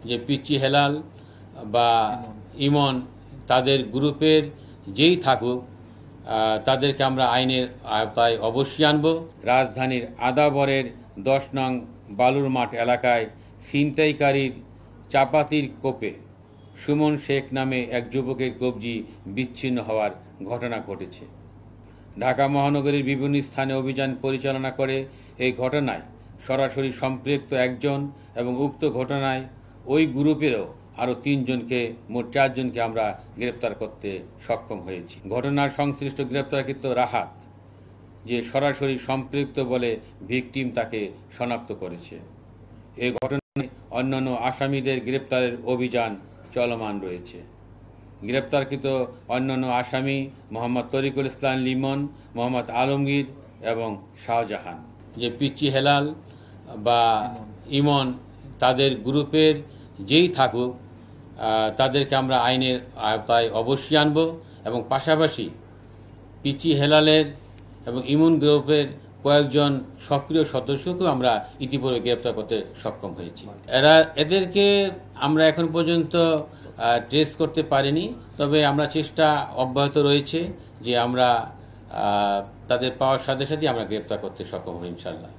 যে পিচ্চি হেলাল বা ইমন তাদের গ্রুপের যেই থাকুক তাদেরকে আমরা আইনের আওতায় অবশ্যই আনব। রাজধানীর আদাবরের 10 নং বালুর মাঠ এলাকায় ছিনতাইকারীর চাপাতির কোপে সুমন শেখ নামে এক যুবকের কবজি বিচ্ছিন্ন হওয়ার ঘটনা ঘটেছে। ঢাকা মহানগরীর বিভিন্ন স্থানে অভিযান পরিচালনা করে এই ঘটনায় সরাসরি সম্পৃক্ত একজন এবং উক্ত ঘটনায় ওই গ্রুপেরও আরও 3 জনকে, মোট 4 জনকে আমরা গ্রেপ্তার করতে সক্ষম হয়েছি। ঘটনার সংশ্লিষ্ট গ্রেপ্তারকৃত রাহাত যে সরাসরি সম্পৃক্ত বলে ভিকটিম তাকে শনাক্ত করেছে। এই ঘটনায় অন্যান্য আসামিদের গ্রেপ্তারের অভিযান চলমান রয়েছে। গ্রেপ্তারকৃত অন্যান্য আসামি মোহাম্মদ তরিকুল ইসলাম লিমন, মোহাম্মদ আলমগীর এবং শাহজাহান। যে পিচ্চি হেলাল বা ইমন তাদের গ্রুপের যেই থাকুক তাদেরকে আমরা আইনের আওতায় অবশ্যই আনব এবং পাশাপাশি পিচ্চি হেলালের এবং ইমন গ্রুপের কয়েকজন সক্রিয় সদস্যকেও আমরা ইতিপূর্বে গ্রেপ্তার করতে সক্ষম হয়েছি। এদেরকে আমরা এখন পর্যন্ত ট্রেস করতে পারিনি, তবে আমরা চেষ্টা অব্যাহত রয়েছে যে আমরা তাদের পাওয়ার সাথে সাথে আমরা গ্রেপ্তার করতে সক্ষম হব ইনশাআল্লাহ।